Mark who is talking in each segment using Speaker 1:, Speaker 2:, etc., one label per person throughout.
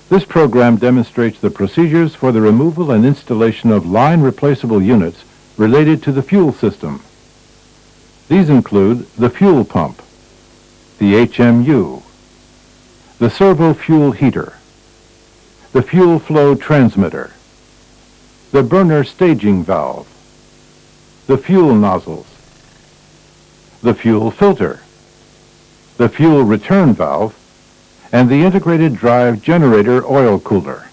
Speaker 1: This program demonstrates the procedures for the removal and installation of line replaceable units related to the fuel system. These include the fuel pump, the HMU, the servo fuel heater, the fuel flow transmitter, the burner staging valve, the fuel nozzles, the fuel filter, the fuel return valve, and the integrated drive generator oil cooler.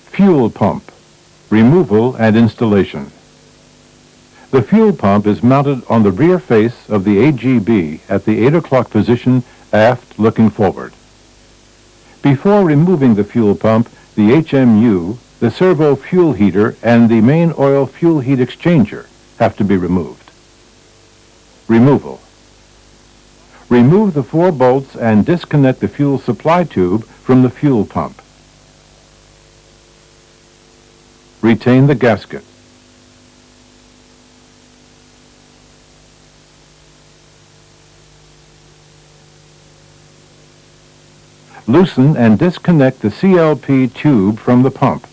Speaker 1: Fuel pump, removal and installation. The fuel pump is mounted on the rear face of the AGB at the 8 o'clock position aft looking forward. Before removing the fuel pump, the HMU, the servo fuel heater, and the main oil fuel heat exchanger have to be removed. Removal. Remove the 4 bolts and disconnect the fuel supply tube from the fuel pump. Retain the gasket. Loosen and disconnect the CLP tube from the pump.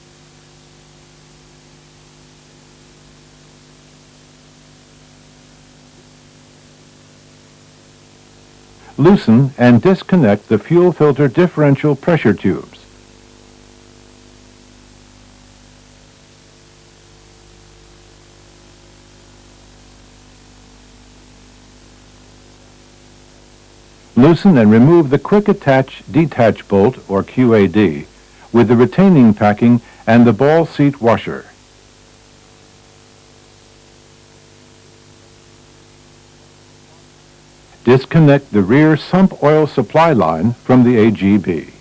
Speaker 1: Loosen and disconnect the fuel filter differential pressure tubes. Loosen and remove the quick attach detach bolt, or QAD, with the retaining packing and the ball seat washer. Disconnect the rear sump oil supply line from the AGB.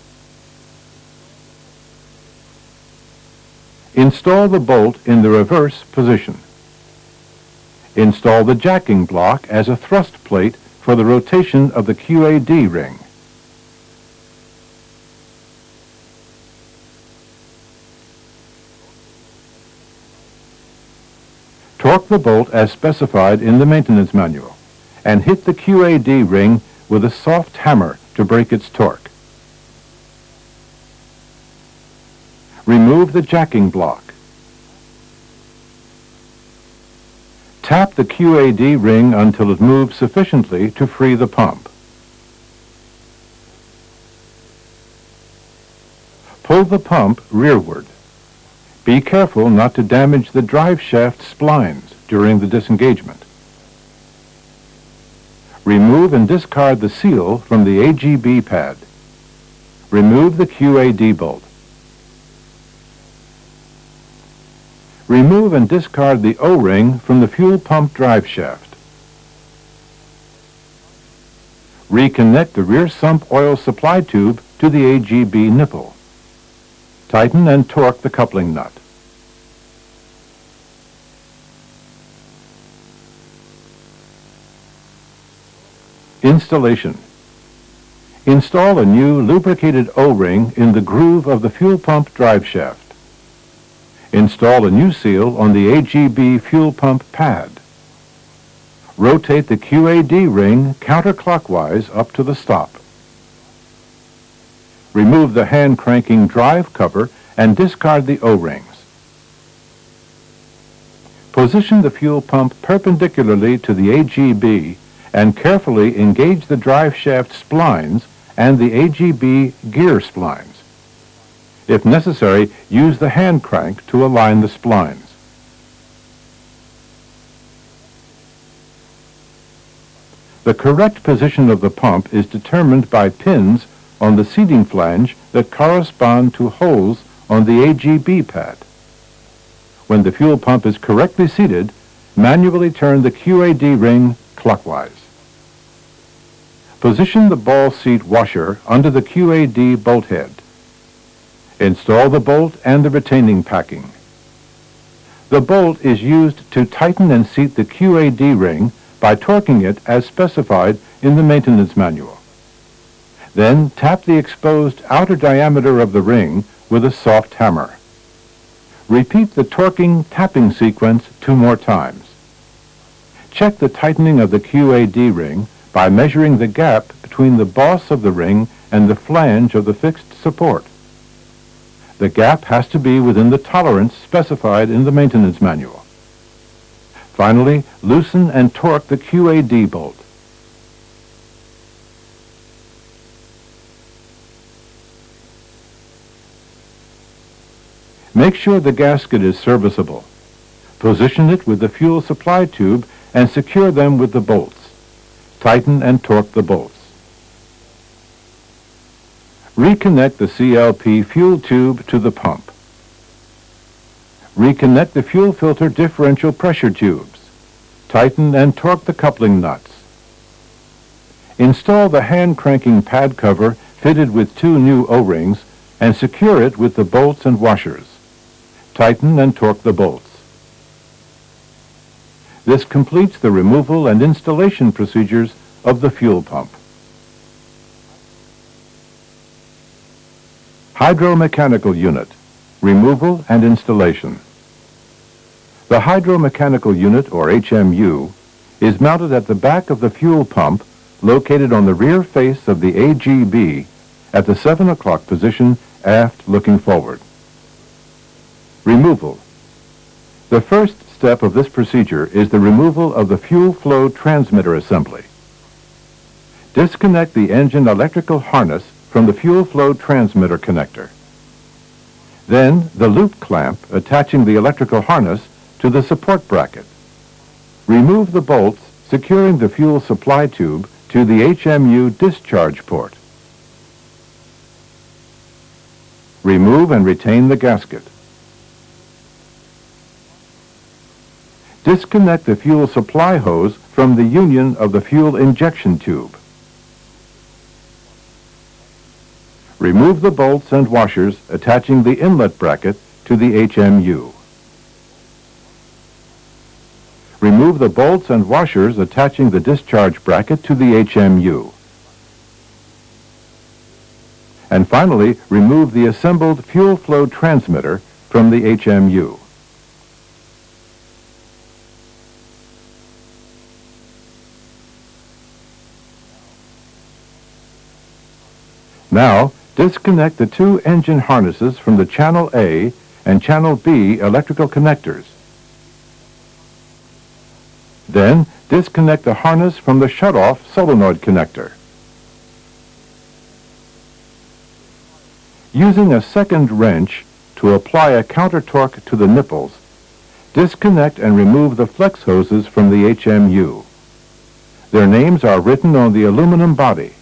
Speaker 1: Install the bolt in the reverse position. Install the jacking block as a thrust plate for the rotation of the QAD ring. Torque the bolt as specified in the maintenance manual and hit the QAD ring with a soft hammer to break its torque. Remove the jacking block. Tap the QAD ring until it moves sufficiently to free the pump. Pull the pump rearward. Be careful not to damage the drive shaft splines during the disengagement. Remove and discard the seal from the AGB pad. Remove the QAD bolt. Remove and discard the O-ring from the fuel pump drive shaft. Reconnect the rear sump oil supply tube to the AGB nipple. Tighten and torque the coupling nut. Installation. Install a new lubricated O-ring in the groove of the fuel pump drive shaft. Install a new seal on the AGB fuel pump pad. Rotate the QAD ring counterclockwise up to the stop. Remove the hand cranking drive cover and discard the O-rings. Position the fuel pump perpendicularly to the AGB and carefully engage the drive shaft splines and the AGB gear splines. If necessary, use the hand crank to align the splines. The correct position of the pump is determined by pins on the seating flange that correspond to holes on the AGB pad. When the fuel pump is correctly seated, manually turn the QAD ring clockwise. Position the ball seat washer under the QAD bolt head. Install the bolt and the retaining packing. The bolt is used to tighten and seat the QAD ring by torquing it as specified in the maintenance manual. Then tap the exposed outer diameter of the ring with a soft hammer. Repeat the torquing tapping sequence 2 more times. Check the tightening of the QAD ring by measuring the gap between the boss of the ring and the flange of the fixed support. The gap has to be within the tolerance specified in the maintenance manual. Finally, loosen and torque the QAD bolt. Make sure the gasket is serviceable. Position it with the fuel supply tube and secure them with the bolts. Tighten and torque the bolts. Reconnect the CLP fuel tube to the pump. Reconnect the fuel filter differential pressure tubes. Tighten and torque the coupling nuts. Install the hand cranking pad cover fitted with 2 new O-rings and secure it with the bolts and washers. Tighten and torque the bolts. This completes the removal and installation procedures of the fuel pump. Hydromechanical unit, removal and installation. The hydromechanical unit, or HMU, is mounted at the back of the fuel pump located on the rear face of the AGB at the 7 o'clock position aft looking forward. Removal. The first step of this procedure is the removal of the fuel flow transmitter assembly. Disconnect the engine electrical harness from the fuel flow transmitter connector. Then the loop clamp attaching the electrical harness to the support bracket. Remove the bolts securing the fuel supply tube to the HMU discharge port. Remove and retain the gasket. Disconnect the fuel supply hose from the union of the fuel injection tube. Remove the bolts and washers attaching the inlet bracket to the HMU. Remove the bolts and washers attaching the discharge bracket to the HMU. And finally, remove the assembled fuel flow transmitter from the HMU. Now, disconnect the 2 engine harnesses from the Channel A and Channel B electrical connectors. Then, disconnect the harness from the shutoff solenoid connector. Using a second wrench to apply a counter torque to the nipples, disconnect and remove the flex hoses from the HMU. Their names are written on the aluminum body.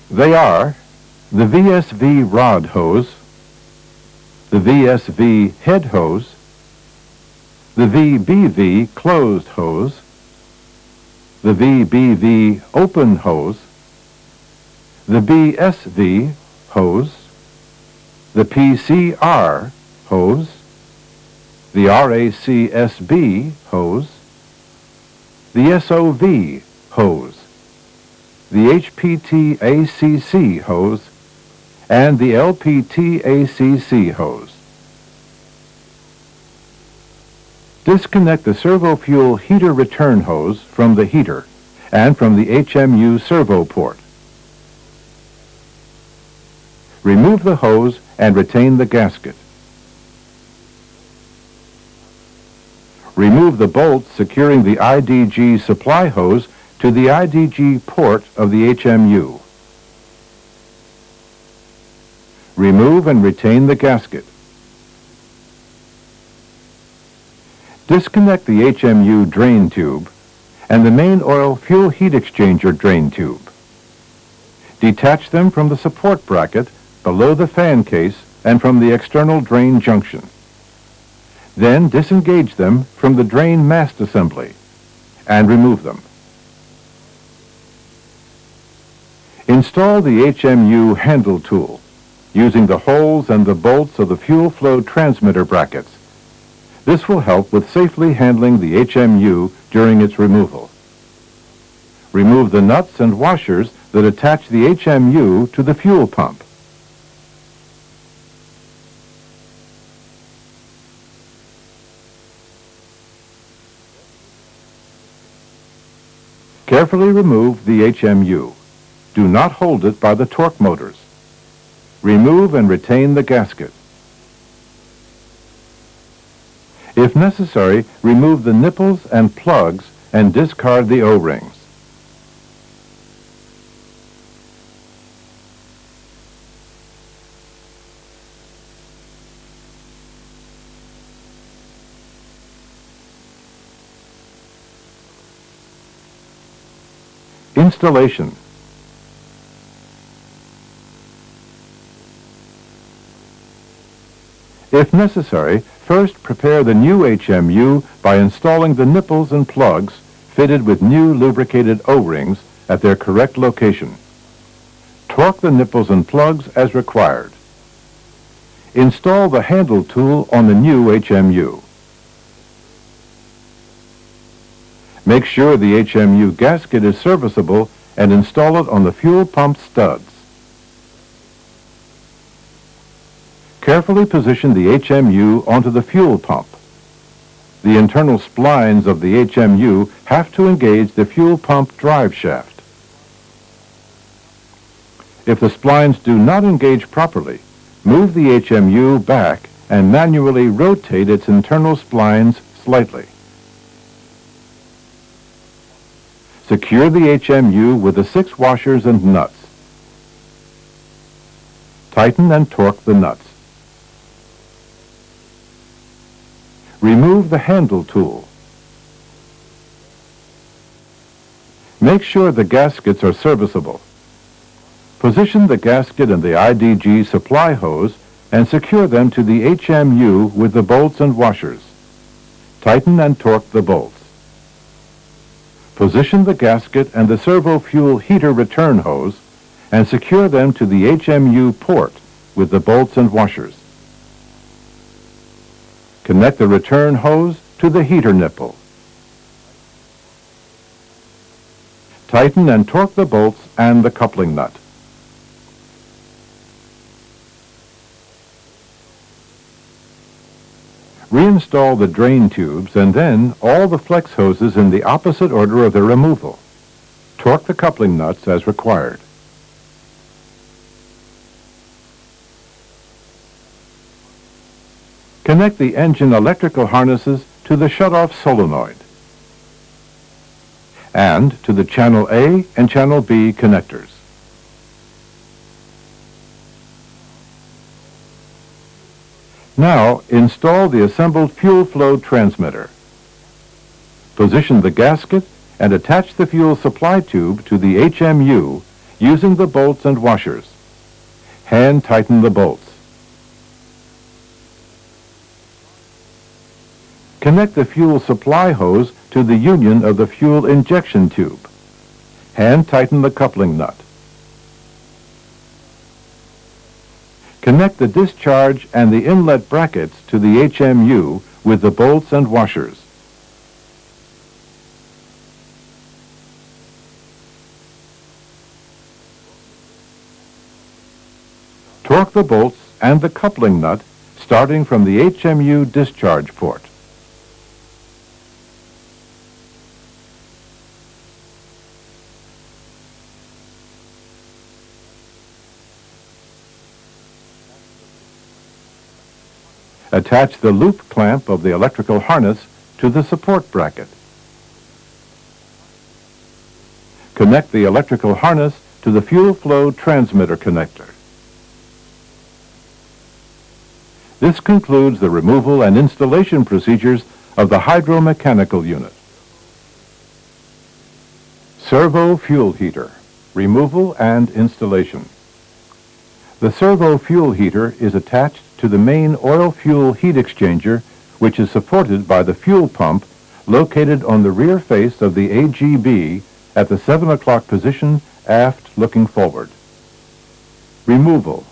Speaker 1: They are the VSV rod hose, the VSV head hose, the VBV closed hose, the VBV open hose, the BSV hose, the PCR hose, the RACSB hose, the SOV hose, the HPT-ACC hose, and the LPT-ACC hose. Disconnect the servo fuel heater return hose from the heater and from the HMU servo port. Remove the hose and retain the gasket. Remove the bolts securing the IDG supply hose to the IDG port of the HMU. Remove and retain the gasket. Disconnect the HMU drain tube and the main oil fuel heat exchanger drain tube. Detach them from the support bracket below the fan case and from the external drain junction. Then disengage them from the drain mast assembly and remove them. Install the HMU handle tool using the holes and the bolts of the fuel flow transmitter brackets. This will help with safely handling the HMU during its removal. Remove the nuts and washers that attach the HMU to the fuel pump. Carefully remove the HMU. Do not hold it by the torque motors. Remove and retain the gasket. If necessary, remove the nipples and plugs and discard the O-rings. Installation. If necessary, first prepare the new HMU by installing the nipples and plugs fitted with new lubricated O-rings at their correct location. Torque the nipples and plugs as required. Install the handle tool on the new HMU. Make sure the HMU gasket is serviceable and install it on the fuel pump studs. Carefully position the HMU onto the fuel pump. The internal splines of the HMU have to engage the fuel pump drive shaft. If the splines do not engage properly, move the HMU back and manually rotate its internal splines slightly. Secure the HMU with the 6 washers and nuts. Tighten and torque the nuts. Remove the handle tool. Make sure the gaskets are serviceable. Position the gasket and the IDG supply hose and secure them to the HMU with the bolts and washers. Tighten and torque the bolts. Position the gasket and the servo fuel heater return hose and secure them to the HMU port with the bolts and washers. Connect the return hose to the heater nipple. Tighten and torque the bolts and the coupling nut. Reinstall the drain tubes and then all the flex hoses in the opposite order of their removal. Torque the coupling nuts as required. Connect the engine electrical harnesses to the shutoff solenoid and to the Channel A and Channel B connectors. Now, install the assembled fuel flow transmitter. Position the gasket and attach the fuel supply tube to the HMU using the bolts and washers. Hand tighten the bolts. Connect the fuel supply hose to the union of the fuel injection tube. Hand tighten the coupling nut. Connect the discharge and the inlet brackets to the HMU with the bolts and washers. Torque the bolts and the coupling nut starting from the HMU discharge port. Attach the loop clamp of the electrical harness to the support bracket. Connect the electrical harness to the fuel flow transmitter connector. This concludes the removal and installation procedures of the hydromechanical unit. Servo fuel heater, removal and installation. The servo fuel heater is attached to the main oil-fuel heat exchanger, which is supported by the fuel pump located on the rear face of the AGB at the 7 o'clock position aft looking forward. Removal.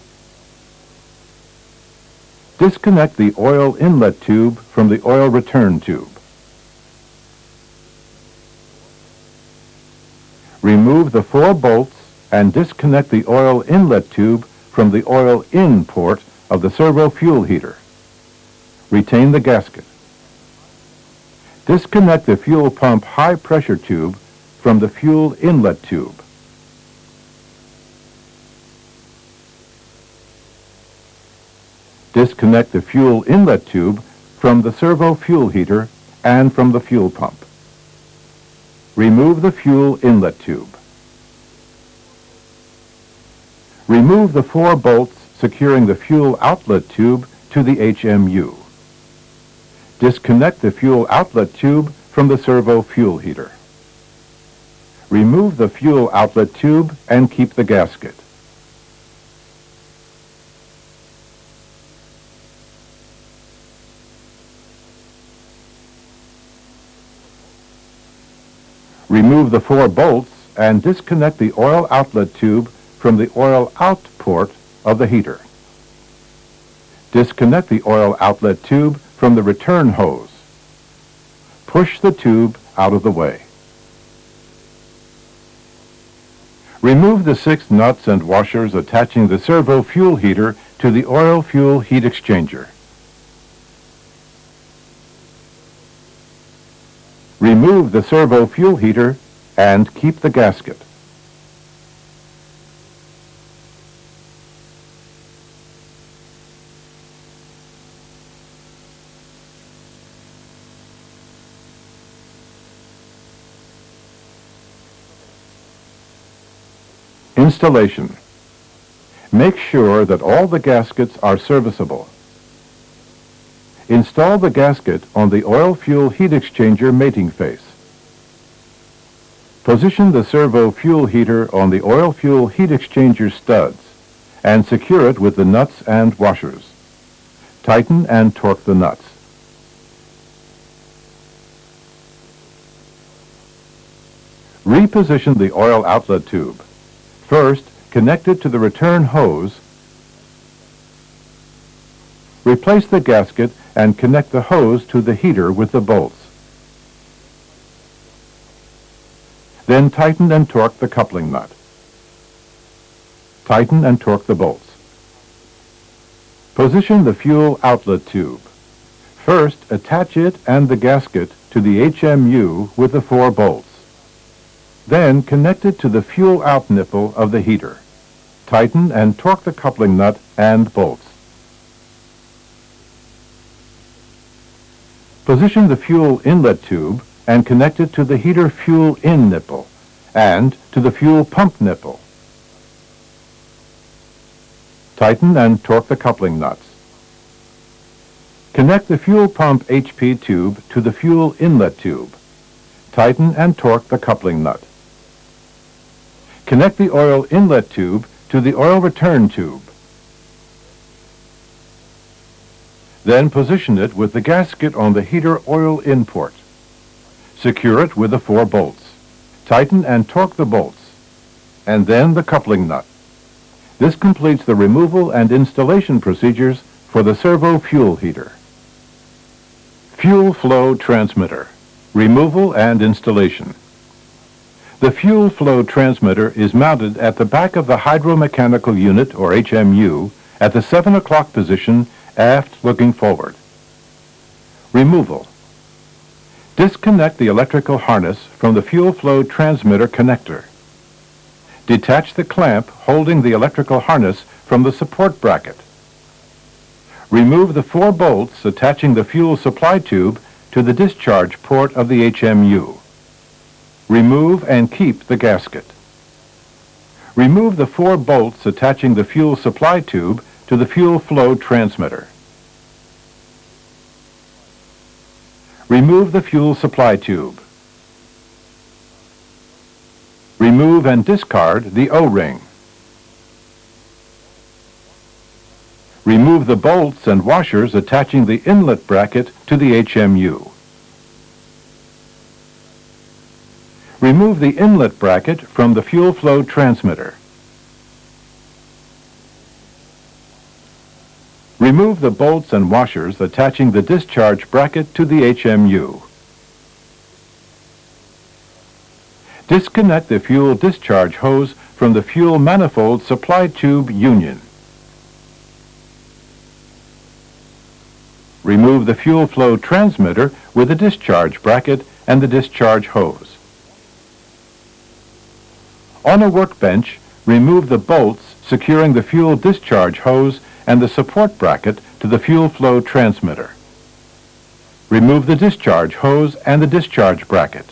Speaker 1: Disconnect the oil inlet tube from the oil return tube. Remove the 4 bolts and disconnect the oil inlet tube from the oil in port of the servo fuel heater. Retain the gasket. Disconnect the fuel pump high pressure tube from the fuel inlet tube. Disconnect the fuel inlet tube from the servo fuel heater and from the fuel pump. Remove the fuel inlet tube. Remove the 4 bolts securing the fuel outlet tube to the HMU. Disconnect the fuel outlet tube from the servo fuel heater. Remove the fuel outlet tube and keep the gasket. Remove the 4 bolts and disconnect the oil outlet tube from the oil out port of the heater. Disconnect the oil outlet tube from the return hose. Push the tube out of the way. Remove the 6 nuts and washers attaching the servo fuel heater to the oil fuel heat exchanger. Remove the servo fuel heater and keep the gasket. Installation. Make sure that all the gaskets are serviceable. Install the gasket on the oil fuel heat exchanger mating face. Position the servo fuel heater on the oil fuel heat exchanger studs and secure it with the nuts and washers. Tighten and torque the nuts. Reposition the oil outlet tube. First, connect it to the return hose. Replace the gasket and connect the hose to the heater with the bolts. Then tighten and torque the coupling nut. Tighten and torque the bolts. Position the fuel outlet tube. First, attach it and the gasket to the HMU with the 4 bolts. Then connect it to the fuel out nipple of the heater. Tighten and torque the coupling nut and bolts. Position the fuel inlet tube and connect it to the heater fuel in nipple and to the fuel pump nipple. Tighten and torque the coupling nuts. Connect the fuel pump HP tube to the fuel inlet tube. Tighten and torque the coupling nut. Connect the oil inlet tube to the oil return tube. Then position it with the gasket on the heater oil in port. Secure it with the 4 bolts. Tighten and torque the bolts, and then the coupling nut. This completes the removal and installation procedures for the servo fuel heater. Fuel flow transmitter. Removal and installation. The fuel flow transmitter is mounted at the back of the hydromechanical unit, or HMU, at the 7 o'clock position, aft looking forward. Removal. Disconnect the electrical harness from the fuel flow transmitter connector. Detach the clamp holding the electrical harness from the support bracket. Remove the 4 bolts attaching the fuel supply tube to the discharge port of the HMU. Remove and keep the gasket. Remove the 4 bolts attaching the fuel supply tube to the fuel flow transmitter. Remove the fuel supply tube. Remove and discard the O-ring. Remove the bolts and washers attaching the inlet bracket to the HMU. Remove the inlet bracket from the fuel flow transmitter. Remove the bolts and washers attaching the discharge bracket to the HMU. Disconnect the fuel discharge hose from the fuel manifold supply tube union. Remove the fuel flow transmitter with the discharge bracket and the discharge hose. On a workbench, remove the bolts securing the fuel discharge hose and the support bracket to the fuel flow transmitter. Remove the discharge hose and the discharge bracket.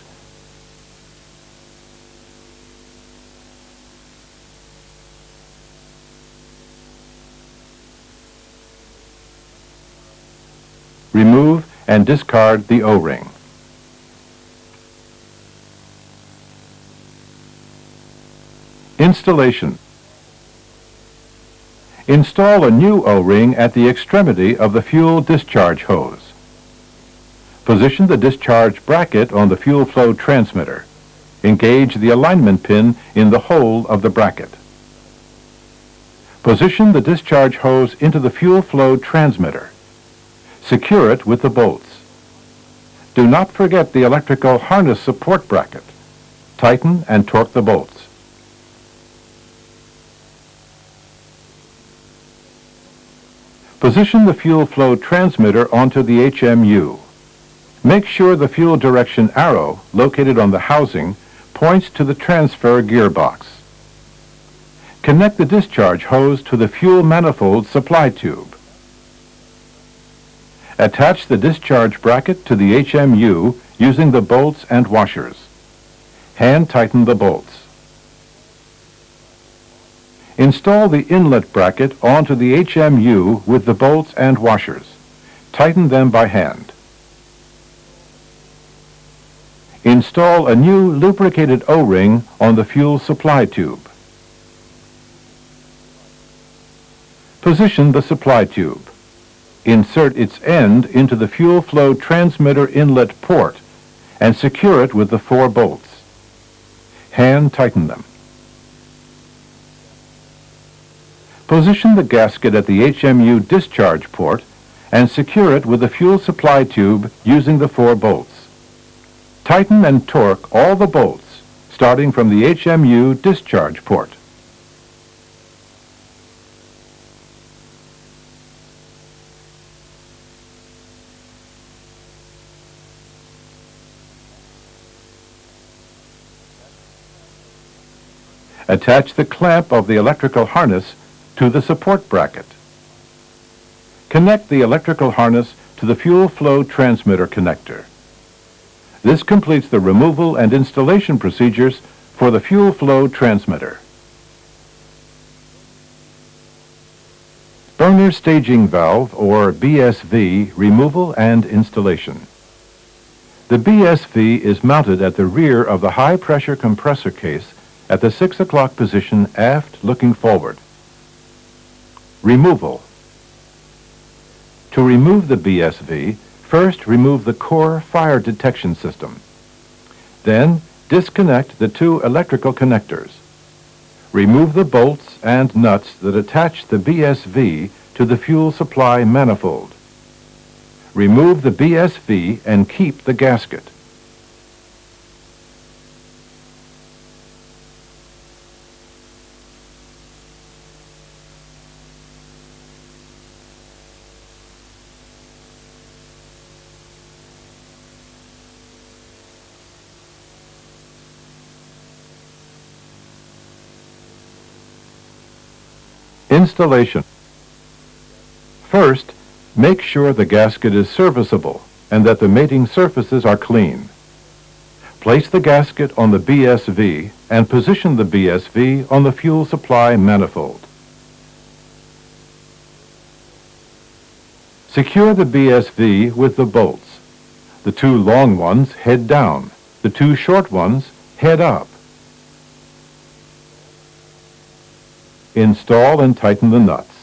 Speaker 1: Remove and discard the O-ring. Installation. Install a new O-ring at the extremity of the fuel discharge hose. Position the discharge bracket on the fuel flow transmitter. Engage the alignment pin in the hole of the bracket. Position the discharge hose into the fuel flow transmitter. Secure it with the bolts. Do not forget the electrical harness support bracket. Tighten and torque the bolts. Position the fuel flow transmitter onto the HMU. Make sure the fuel direction arrow, located on the housing, points to the transfer gearbox. Connect the discharge hose to the fuel manifold supply tube. Attach the discharge bracket to the HMU using the bolts and washers. Hand tighten the bolts. Install the inlet bracket onto the HMU with the bolts and washers. Tighten them by hand. Install a new lubricated O-ring on the fuel supply tube. Position the supply tube. Insert its end into the fuel flow transmitter inlet port and secure it with the 4 bolts. Hand tighten them. Position the gasket at the HMU discharge port and secure it with the fuel supply tube using the 4 bolts. Tighten and torque all the bolts starting from the HMU discharge port. Attach the clamp of the electrical harness to the support bracket. Connect the electrical harness to the fuel flow transmitter connector. This completes the removal and installation procedures for the fuel flow transmitter. Burner staging valve, or BSV, removal and installation. The BSV is mounted at the rear of the high-pressure compressor case at the 6 o'clock position aft looking forward. Removal. To remove the BSV, first remove the core fire detection system. Then disconnect the 2 electrical connectors. Remove the bolts and nuts that attach the BSV to the fuel supply manifold. Remove the BSV and keep the gasket. Installation. First, make sure the gasket is serviceable and that the mating surfaces are clean. Place the gasket on the BSV and position the BSV on the fuel supply manifold. Secure the BSV with the bolts. The 2 long ones head down, the 2 short ones head up. Install and tighten the nuts.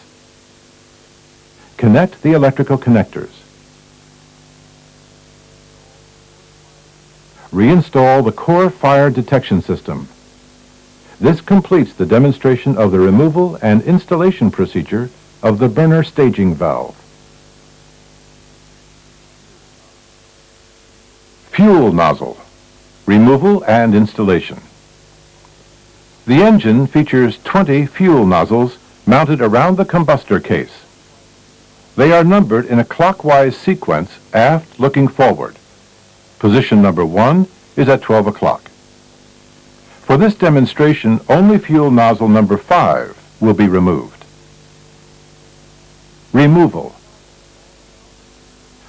Speaker 1: Connect the electrical connectors. Reinstall the core fire detection system. This completes the demonstration of the removal and installation procedure of the burner staging valve. Fuel nozzle. Removal and installation. The engine features 20 fuel nozzles mounted around the combustor case. They are numbered in a clockwise sequence aft looking forward. Position number 1 is at 12 o'clock. For this demonstration, only fuel nozzle number 5 will be removed. Removal.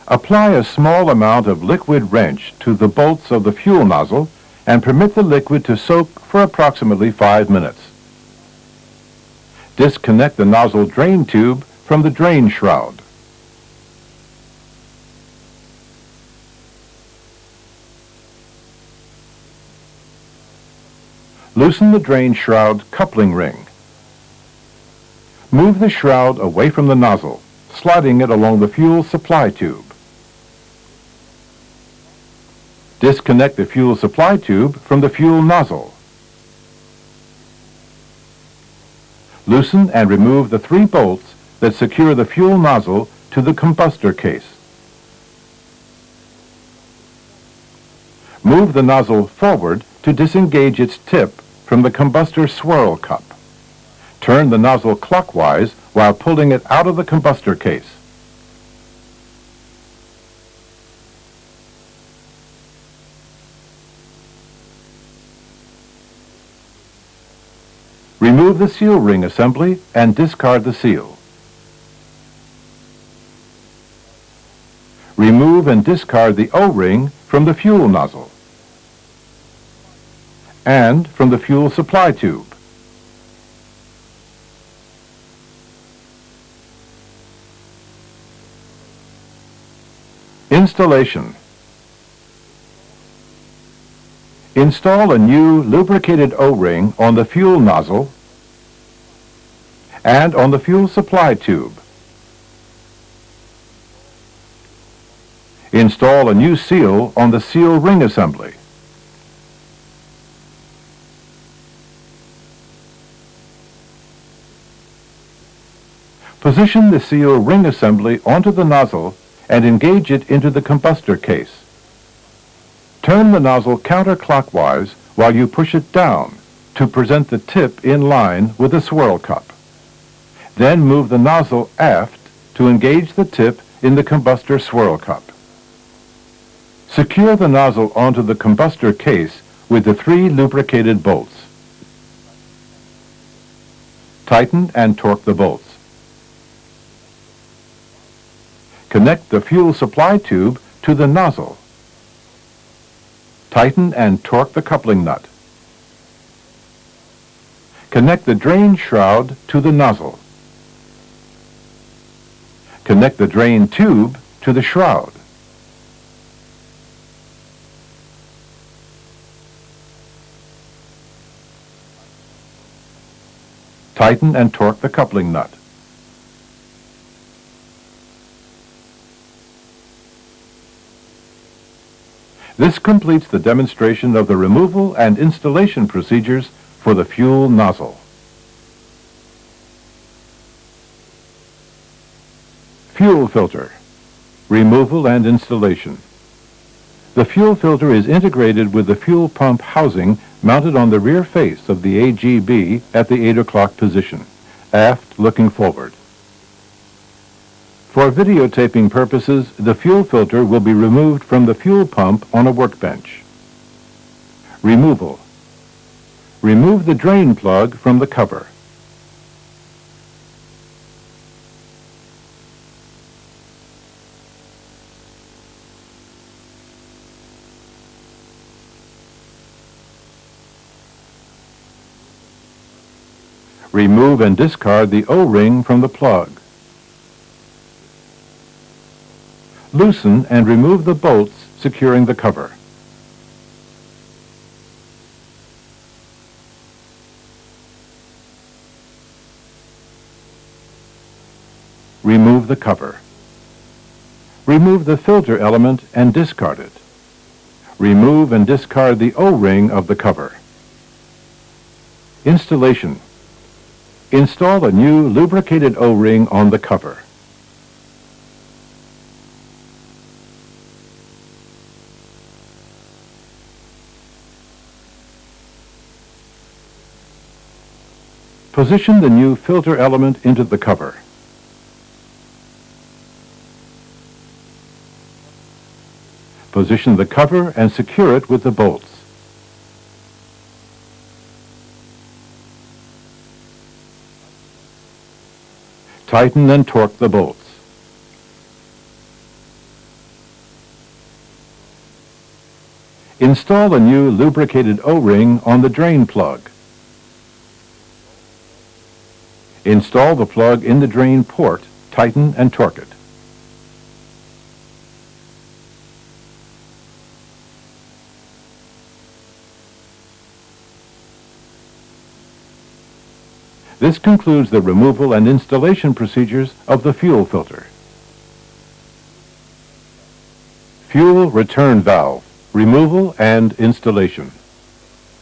Speaker 1: Apply a small amount of liquid wrench to the bolts of the fuel nozzle and permit the liquid to soak for approximately 5 minutes. Disconnect the nozzle drain tube from the drain shroud. Loosen the drain shroud coupling ring. Move the shroud away from the nozzle, sliding it along the fuel supply tube. Disconnect the fuel supply tube from the fuel nozzle. Loosen and remove the 3 bolts that secure the fuel nozzle to the combustor case. Move the nozzle forward to disengage its tip from the combustor swirl cup. Turn the nozzle clockwise while pulling it out of the combustor case. Remove the seal ring assembly and discard the seal. Remove and discard the O-ring from the fuel nozzle and from the fuel supply tube. Installation. Install a new lubricated O-ring on the fuel nozzle and on the fuel supply tube. Install a new seal on the seal ring assembly. Position the seal ring assembly onto the nozzle and engage it into the combustor case. Turn the nozzle counterclockwise while you push it down to present the tip in line with the swirl cup. Then move the nozzle aft to engage the tip in the combustor swirl cup. Secure the nozzle onto the combustor case with the 3 lubricated bolts. Tighten and torque the bolts. Connect the fuel supply tube to the nozzle. Tighten and torque the coupling nut. Connect the drain shroud to the nozzle. Connect the drain tube to the shroud. Tighten and torque the coupling nut. This completes the demonstration of the removal and installation procedures for the fuel nozzle. Fuel filter. Removal and installation. The fuel filter is integrated with the fuel pump housing mounted on the rear face of the AGB at the 8 o'clock position, aft looking forward. For videotaping purposes, the fuel filter will be removed from the fuel pump on a workbench. Removal. Remove the drain plug from the cover. Remove and discard the O-ring from the plug. Loosen and remove the bolts securing the cover. Remove the cover. Remove the filter element and discard it. Remove and discard the O-ring of the cover. Installation. Install a new lubricated O-ring on the cover. Position the new filter element into the cover. Position the cover and secure it with the bolts. Tighten and torque the bolts. Install a new lubricated O-ring on the drain plug. Install the plug in the drain port, tighten and torque it. This concludes the removal and installation procedures of the fuel filter. Fuel return valve, removal and installation.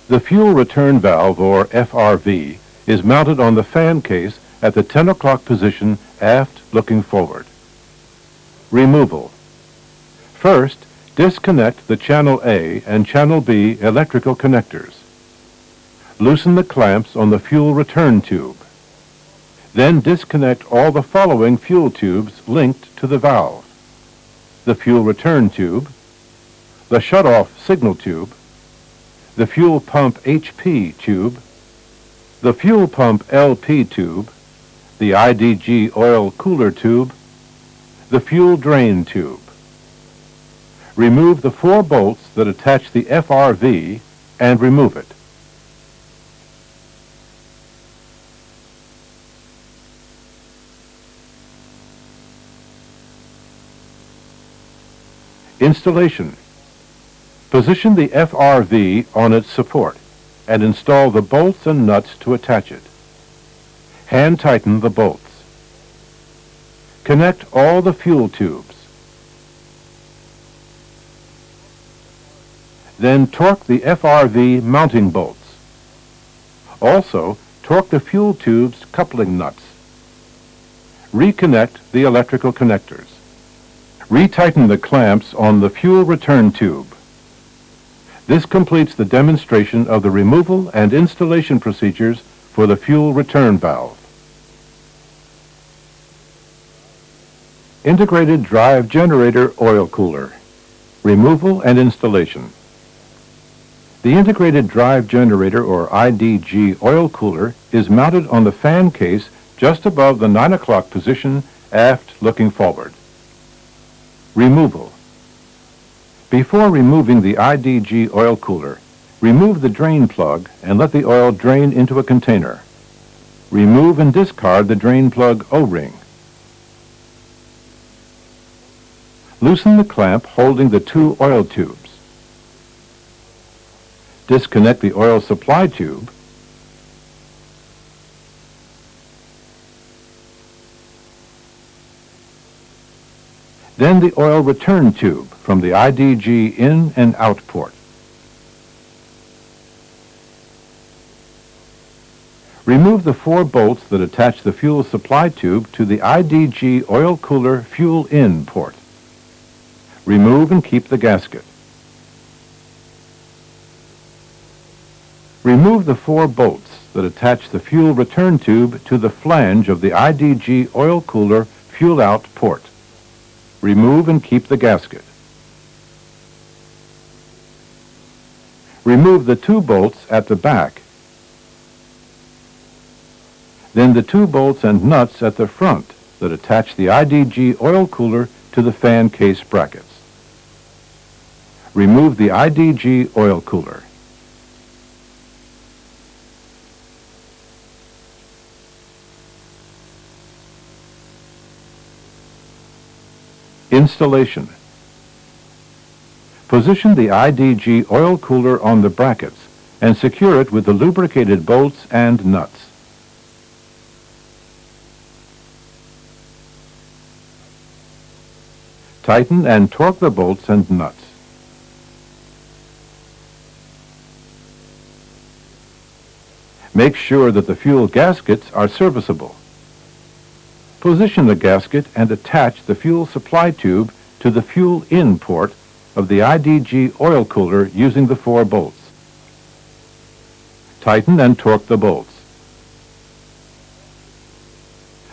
Speaker 1: The fuel return valve, or FRV, is mounted on the fan case at the 10 o'clock position aft looking forward. Removal. First, disconnect the Channel A and Channel B electrical connectors. Loosen the clamps on the fuel return tube. Then disconnect all the following fuel tubes linked to the valve: the fuel return tube, the shutoff signal tube, the fuel pump HP tube, the fuel pump LP tube, the IDG oil cooler tube, the fuel drain tube. Remove the 4 bolts that attach the FRV and remove it. Installation. Position the FRV on its support and install the bolts and nuts to attach it. Hand tighten the bolts. Connect all the fuel tubes. Then torque the FRV mounting bolts. Also, torque the fuel tubes coupling nuts. Reconnect the electrical connectors. Retighten the clamps on the fuel return tube. This completes the demonstration of the removal and installation procedures for the fuel return valve. Integrated drive generator oil cooler. Removal and installation. The integrated drive generator, or IDG oil cooler, is mounted on the fan case just above the 9 o'clock position aft looking forward. Removal. Before removing the IDG oil cooler, remove the drain plug and let the oil drain into a container. Remove and discard the drain plug O-ring. Loosen the clamp holding the 2 oil tubes. Disconnect the oil supply tube. Then the oil return tube from the IDG in and out port. Remove the 4 bolts that attach the fuel supply tube to the IDG oil cooler fuel in port. Remove and keep the gasket. Remove the 4 bolts that attach the fuel return tube to the flange of the IDG oil cooler fuel out port. Remove and keep the gasket. Remove the 2 bolts at the back. Then the 2 bolts and nuts at the front that attach the IDG oil cooler to the fan case brackets. Remove the IDG oil cooler. Installation. Position the IDG oil cooler on the brackets and secure it with the lubricated bolts and nuts. Tighten and torque the bolts and nuts. Make sure that the fuel gaskets are serviceable. Position the gasket and attach the fuel supply tube to the fuel in port of the IDG oil cooler using the 4 bolts. Tighten and torque the bolts.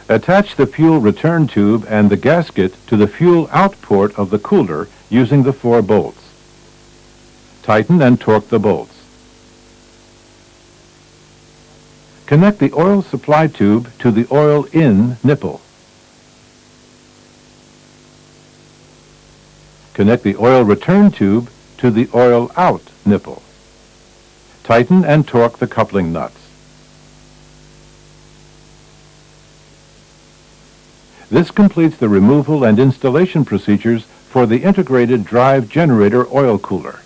Speaker 1: Attach the fuel return tube and the gasket to the fuel out port of the cooler using the 4 bolts. Tighten and torque the bolts. Connect the oil supply tube to the oil in nipple. Connect the oil return tube to the oil out nipple. Tighten and torque the coupling nuts. This completes the removal and installation procedures for the integrated drive generator oil cooler.